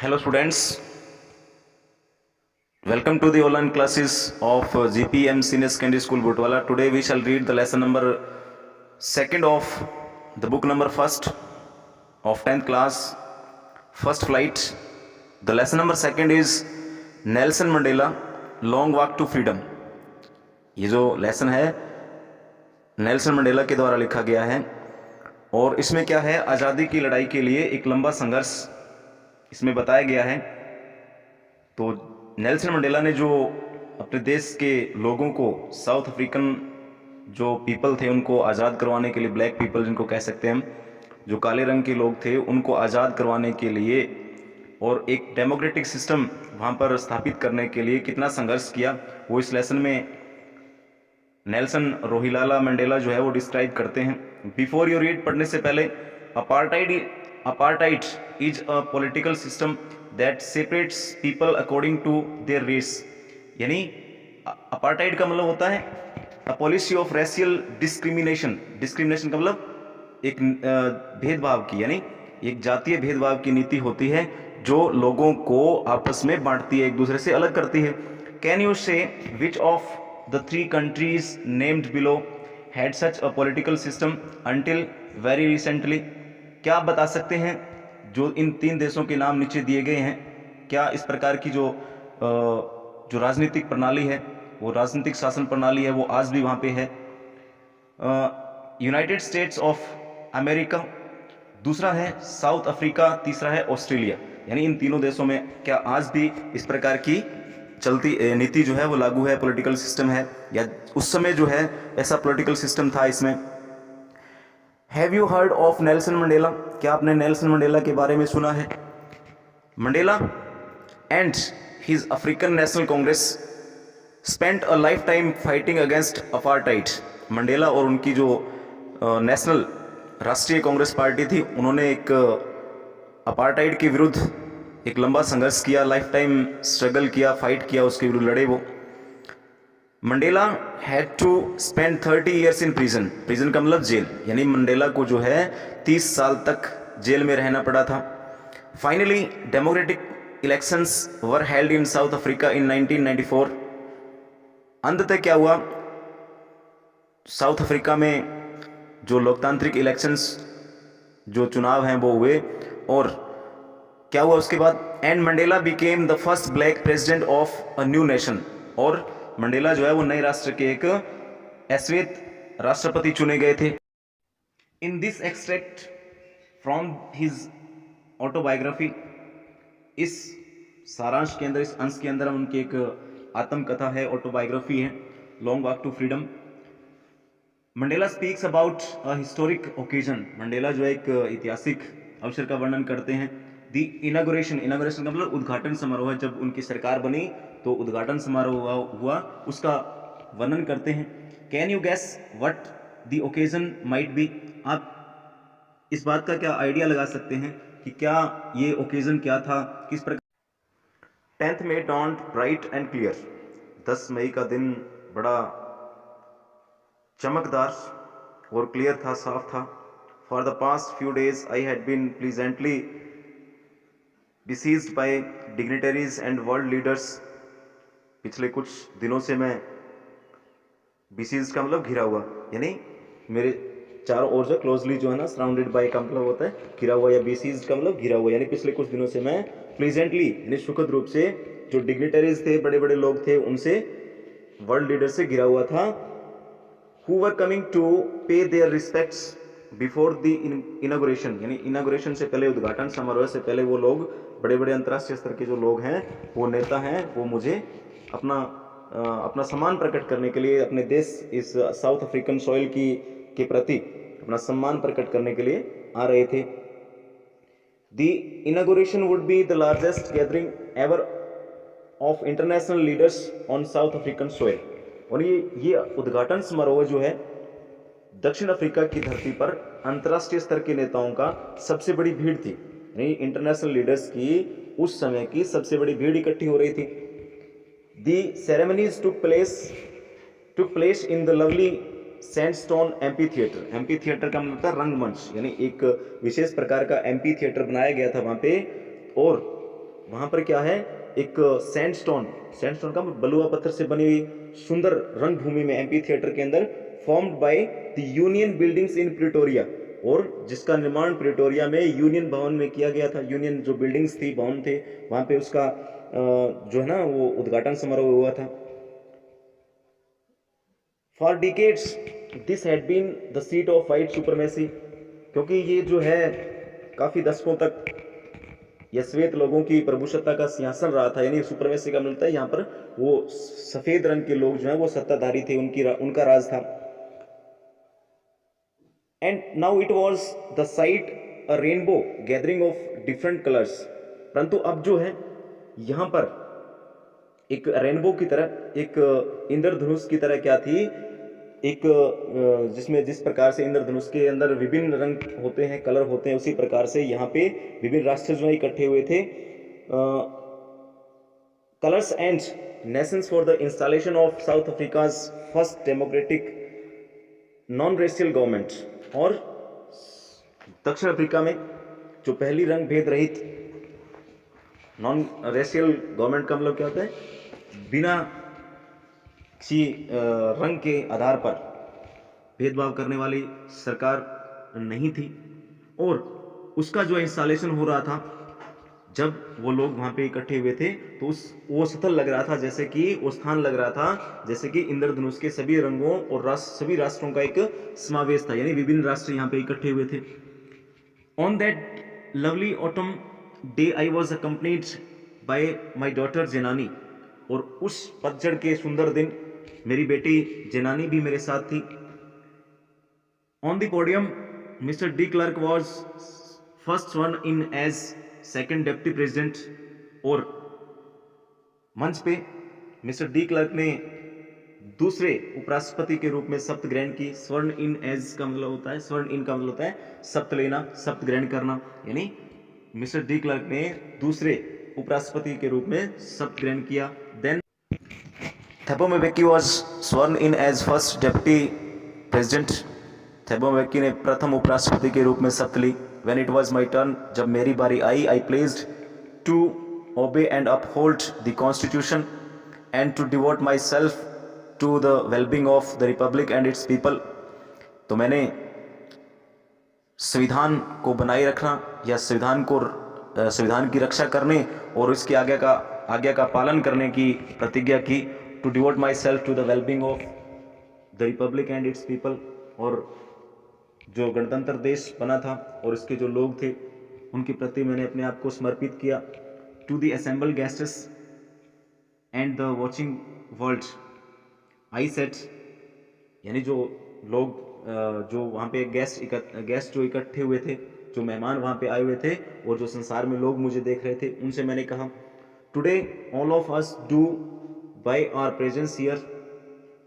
Hello students, welcome to the online classes of GPM Senior Secondary School Butwala. Today we shall read the lesson number 2nd of the book number 1st of 10th class, First Flight. The lesson number 2nd is Nelson Mandela, Long Walk to Freedom. ये जो lesson है Nelson Mandela के द्वारा लिखा गया है और इसमें क्या है, आज़ादी की लड़ाई के लिए एक लंबा संघर्ष इसमें बताया गया है। तो नेल्सन मंडेला ने जो अपने देश के लोगों को, साउथ अफ्रीकन जो पीपल थे उनको आज़ाद करवाने के लिए, ब्लैक पीपल जिनको कह सकते हैं हम, जो काले रंग के लोग थे उनको आज़ाद करवाने के लिए और एक डेमोक्रेटिक सिस्टम वहाँ पर स्थापित करने के लिए कितना संघर्ष किया, वो इस लेसन में नेल्सन रोहिलाला मंडेला जो है वो डिस्क्राइब करते हैं। बिफोर यू रीड, पढ़ने से पहले, apartheid is a political system that separates people according to their race. यानी अपार्टाइड का मतलब होता है a policy of racial discrimination. Discrimination का मतलब एक भेदभाव की, यानी एक जातीय भेदभाव की नीति होती है जो लोगों को आपस में बांटती है, एक दूसरे से अलग करती है। कैन यू से which of the three countries named below had such a political system until very recently? क्या आप बता सकते हैं जो इन 3 देशों के नाम नीचे दिए गए हैं, क्या इस प्रकार की जो राजनीतिक प्रणाली है, वो राजनीतिक शासन प्रणाली है, वो आज भी वहाँ पे है? यूनाइटेड स्टेट्स ऑफ अमेरिका, दूसरा है साउथ अफ्रीका, तीसरा है ऑस्ट्रेलिया। यानी इन तीनों देशों में क्या आज भी इस प्रकार की चलती नीति जो है वो लागू है, पॉलिटिकल सिस्टम है, या उस समय जो है ऐसा पॉलिटिकल सिस्टम था इसमें? Have you heard of Nelson Mandela, क्या आपने नेल्सन मंडेला के बारे में सुना है? Mandela and his African national Congress spent a life time fighting against apartheid. Mandela और उनकी जो नेशनल राष्ट्रीय कांग्रेस पार्टी थी, उन्होंने एक अपार्टाइड के विरुद्ध एक लंबा संघर्ष किया, लाइफ टाइम स्ट्रगल किया, फाइट किया, उसके विरुद्ध लड़े वो। Mandela had to spend 30 years in prison. Prison का मतलब जेल, यानी मंडेला को जो है 30 साल तक जेल में रहना पड़ा था। Finally democratic elections were held in south Africa in 1994। अंततः क्या हुआ, साउथ अफ्रीका में जो लोकतांत्रिक इलेक्शंस, जो चुनाव हैं वो हुए, और क्या हुआ उसके बाद? And Mandela became the first black president of a new nation. और मंडेला जो है वो नए राष्ट्र के एक अश्वेत राष्ट्रपति चुने गए थे। In this extract from his autobiography, इस सारांश के अंदर, इस अंश के अंदर उनकी एक आत्मकथा है, ऑटोबायोग्राफी है, long walk to freedom. Mandela speaks about a historic occasion. Mandela जो है एक ऐतिहासिक अवसर का वर्णन करते हैं। दी इनागोरेशन, इनागोरेशन का मतलब उद्घाटन समारोह है, जब उनकी सरकार बनी तो उद्घाटन समारोह हुआ, उसका वर्णन करते हैं। Can you guess what the occasion might be? आप इस बात का क्या आइडिया लगा सकते हैं कि क्या ये ओकेजन क्या था, किस प्रकार? 10th May dawned bright and clear। 10 मई का दिन बड़ा चमकदार और क्लियर था, साफ था। For the past few days I had been pleasantly besieged by dignitaries and world leaders। पिछले कुछ दिनों से मैं, besieged का मतलब घिरा हुआ, यानी मेरे चारों ओर से क्लोजली जो है ना, सराउंडेड बाय का मतलब होता है घिरा हुआ, या besieged का मतलब घिरा हुआ। यानी पिछले कुछ दिनों से मैं प्लीजेंटली, यानी सुखद रूप से, जो डिग्निटरीज थे, बड़े बड़े लोग थे, उनसे, वर्ल्ड लीडर से घिरा हुआ था। who were coming to pay their respects before the inauguration, यानी इनागोरेशन से पहले, उद्घाटन समारोह से पहले, वो लोग, बड़े बड़े अंतर्राष्ट्रीय स्तर के जो लोग हैं, वो नेता हैं, वो मुझे अपना सम्मान प्रकट करने के लिए, अपने देश, इस साउथ अफ्रीकन सॉइल के प्रति अपना सम्मान प्रकट करने के लिए आ रहे थे। The inauguration would be the largest gathering ever of international leaders on south African soil. और ये उद्घाटन समारोह जो है, दक्षिण अफ्रीका की धरती पर अंतर्राष्ट्रीय स्तर के नेताओं का सबसे बड़ी भीड़ थी, यानी इंटरनेशनल लीडर्स की उस समय की सबसे बड़ी भीड़ इकट्ठी हो रही थी। The ceremonies took place in the lovely sandstone amphitheatre. Amphitheatre का मतलब रंगमंच, यानी एक विशेष प्रकार का एम्पी थिएटर बनाया गया था वहाँ पे, और वहाँ पर क्या है, एक सैंडस्टोन का बलुआ पत्थर से बनी हुई सुंदर रंग भूमि में एम्पी थिएटर के अंदर formed by the union buildings in Pretoria, और जिसका निर्माण प्रिटोरिया में यूनियन भवन में किया गया था। यूनियन जो बिल्डिंग्स थी, भवन थे, वहाँ पे उसका जो है ना वो उद्घाटन समारोह हुआ था। For decades this had been the seat of white supremacy, क्योंकि ये जो है काफ़ी दशकों तक यह श्वेत लोगों की प्रभुसत्ता का सिंहासन रहा था, यानी सुपरमेसी का मिलता है यहाँ पर, वो सफ़ेद रंग के लोग जो हैं वो सत्ताधारी थे, उनका राज था। And now it was the site a rainbow gathering of different colours, परंतु अब जो है यहाँ पर एक रेनबो की तरह, एक इंद्रधनुष की तरह क्या थी, एक जिसमें जिस प्रकार से इंद्रधनुष के अंदर विभिन्न रंग होते हैं, कलर होते हैं, उसी प्रकार से यहाँ पे विभिन्न राष्ट्र जो इकट्ठे हुए थे। Colours and Nations for the installation of south Africa's first democratic non racial government, और दक्षिण अफ्रीका में जो पहली रंग भेद रहित नॉन रेशियल गवर्नमेंट का मतलब क्या होता है, बिना किसी रंग के आधार पर भेदभाव करने वाली सरकार नहीं थी। और उसका जो इंस्टॉलेशन हो रहा था, जब वो लोग वहाँ पे इकट्ठे हुए थे, तो वो स्थल लग रहा था जैसे कि, वो स्थान लग रहा था जैसे कि इंद्रधनुष के सभी रंगों और सभी राष्ट्रों का एक समावेश था, यानी विभिन्न राष्ट्र यहाँ पे इकट्ठे हुए थे। On that lovely autumn day I was accompanied by my daughter Zenani, और उस पतझड़ के सुंदर दिन मेरी बेटी जेनानी भी मेरे साथ थी। On the podium mister de Klerk was first sworn in as second deputy president, और मंच पे मिस्टर डी क्लर्क ने दूसरे उपराष्ट्रपति के रूप में शपथ ग्रहण की। स्वर्ण इन एज का मतलब होता है, स्वर्ण इन का मतलब होता है शपथ लेना, शपथ ग्रहण करना, यानी मिस्टर डी क्लर्क ने दूसरे उपराष्ट्रपति के रूप में शपथ ग्रहण किया। Then Thebo Mbeki was sworn in as first deputy president, Thabo Mbeki ने प्रथम उपराष्ट्रपति के रूप में शपथ ली। When it was my turn, जब मेरी बारी आई, I pledged to obey and uphold the constitution and to devote myself to the wellbeing of the republic and its people, तो मैंने संविधान को बनाए रखना या संविधान की रक्षा करने और इसकी आज्ञा का पालन करने की प्रतिज्ञा की। To devote myself to the wellbeing of the republic and its people, और जो गणतंत्र देश बना था और इसके जो लोग थे उनके प्रति मैंने अपने आप को समर्पित किया। To the assemble guests and the watching world I said, यानी जो लोग जो वहाँ पे गेस्ट जो इकट्ठे हुए थे, जो मेहमान वहाँ पे आए हुए थे और जो संसार में लोग मुझे देख रहे थे, उनसे मैंने कहा, today all of us do by our presence here,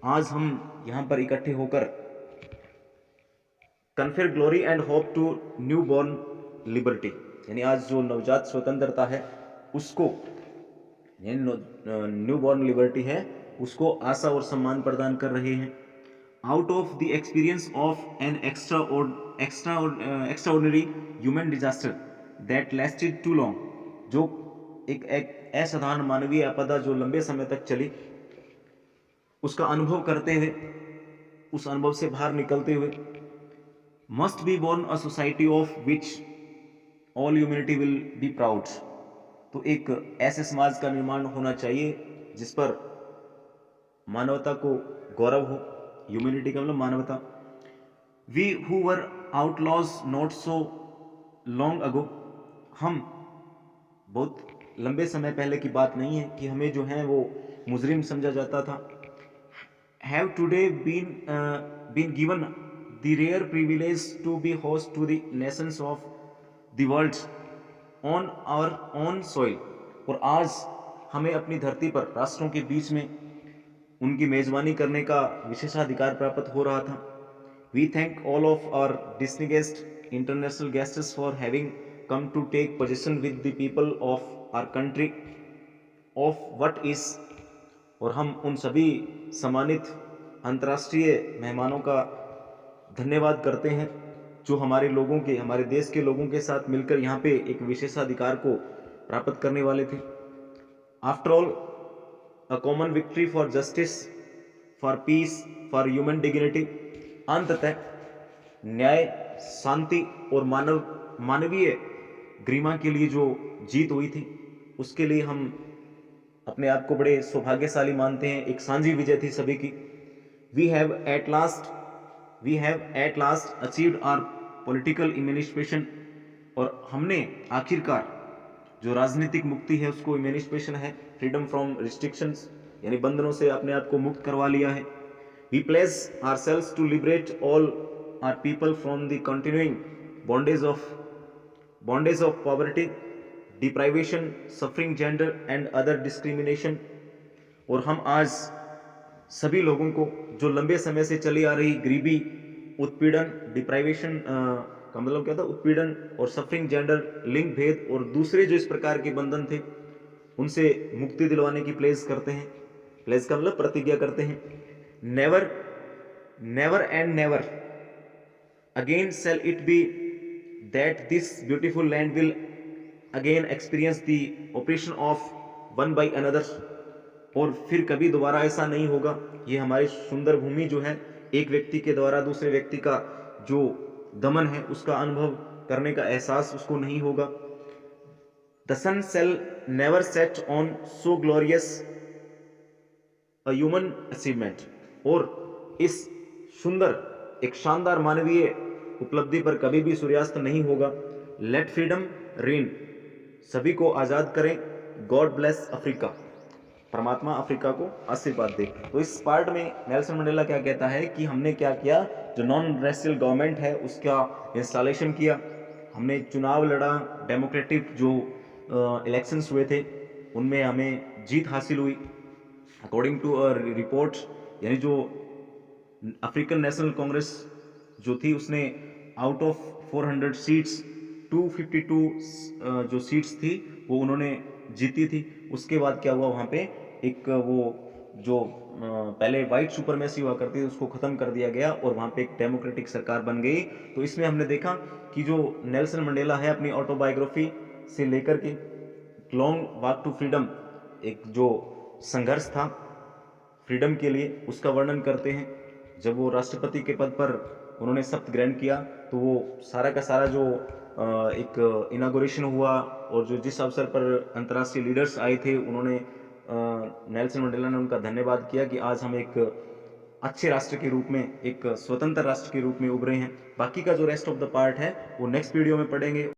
आज हम यहाँ पर इकट्ठे होकर confer glory and hope to newborn liberty, यानी आज जो नवजात स्वतंत्रता है उसको, यानी न्यू बॉर्न लिबर्टी है, उसको आशा और सम्मान प्रदान कर रहे हैं। Out of the experience of an extraordinary human disaster that lasted too long, जो एक असाधारण मानवीय आपदा जो लंबे समय तक चली, उसका अनुभव करते हुए, उस अनुभव से बाहर निकलते हुए, must be born a society of which all humanity will be proud, तो एक ऐसे समाज का निर्माण होना चाहिए जिस पर मानवता को गौरव हो। ह्यूमैनिटी का मतलब मानवता। We who were outlaws not so long ago, हम बहुत लंबे समय पहले की बात नहीं है कि हमें जो है वो मुजरिम समझा जाता था। Have today been given the rare privilege to be host to the nations of the world on our own soil, और आज हमें अपनी धरती पर राष्ट्रों के बीच में उनकी मेजबानी करने का विशेषाधिकार प्राप्त हो रहा था। We thank all of our distinguished international guests for having come to take position with the people of our country of what is, और हम उन सभी सम्मानित अंतर्राष्ट्रीय मेहमानों का धन्यवाद करते हैं जो हमारे देश के लोगों के साथ मिलकर यहाँ पे एक विशेषाधिकार को प्राप्त करने वाले थे। After all a common victory for justice, for piece, for human dignity. अंततः न्याय, शांति और मानवीय गरिमा के लिए जो जीत हुई थी, उसके लिए हम अपने आप को बड़े सौभाग्यशाली मानते हैं। एक सांझी विजय थी सभी की। We have at last achieved our political emancipation. और हमने आखिरकार जो राजनीतिक मुक्ति है उसको इमेनिस्पेशन है, फ्रीडम फ्रॉम रिस्ट्रिक्शंस, यानी बंधनों से अपने आप को मुक्त करवा लिया है। We place ourselves to liberate all our people from the continuing bondage of poverty, deprivation, suffering, gender and other discrimination. और हम आज सभी लोगों को जो लंबे समय से चली आ रही गरीबी, उत्पीड़न, डिप्राइवेशन का मतलब क्या था, उत्पीड़न और सफरिंग, जेंडर, लिंग भेद और दूसरे जो इस प्रकार के बंधन थे, उनसे मुक्ति दिलवाने की प्लेज करते हैं। प्लेज का मतलब प्रतिज्ञा करते हैं। Never and never again shall it be that this beautiful land will again experience the oppression of one by another। और फिर कभी दोबारा ऐसा नहीं होगा, ये हमारी सुंदर भूमि जो है एक व्यक्ति के द्वारा दूसरे व्यक्ति का जो दमन है उसका अनुभव करने का एहसास उसको नहीं होगा। The sun shall never set on so glorious a human achievement। और इस सुंदर एक शानदार मानवीय उपलब्धि पर कभी भी सूर्यास्त नहीं होगा। लेट फ्रीडम रेन, सभी को आज़ाद करें। गॉड ब्लेस अफ्रीका, परमात्मा अफ्रीका को आशीर्वाद दे। तो इस पार्ट में नेल्सन मंडेला क्या कहता है कि हमने क्या किया, जो नॉन रेशियल गवर्नमेंट है उसका इंस्टॉलेशन किया, हमने चुनाव लड़ा, डेमोक्रेटिक जो इलेक्शंस हुए थे उनमें हमें जीत हासिल हुई। अकॉर्डिंग टू अ रिपोर्ट, यानी जो अफ्रीकन नेशनल कांग्रेस जो थी उसने आउट ऑफ 400 सीट्स 252 जो सीट्स थी वो उन्होंने जीती थी। उसके बाद क्या हुआ, वहाँ पे एक वो जो पहले वाइट सुपरमेसी हुआ करती थी उसको ख़त्म कर दिया गया और वहाँ पे एक डेमोक्रेटिक सरकार बन गई। तो इसमें हमने देखा कि जो नेल्सन मंडेला है अपनी ऑटोबायोग्राफी से लेकर के लॉन्ग वॉक टू फ्रीडम, एक जो संघर्ष था फ्रीडम के लिए, उसका वर्णन करते हैं। जब वो राष्ट्रपति के पद पर उन्होंने शपथ ग्रहण किया तो वो सारा का सारा जो एक इनागोरेशन हुआ और जो जिस अवसर पर अंतर्राष्ट्रीय लीडर्स आए थे उन्होंने नेल्सन मंडेला ने उनका धन्यवाद किया कि आज हम एक अच्छे राष्ट्र के रूप में, एक स्वतंत्र राष्ट्र के रूप में उभरे हैं। बाकी का जो रेस्ट ऑफ द पार्ट है वो नेक्स्ट वीडियो में पढ़ेंगे।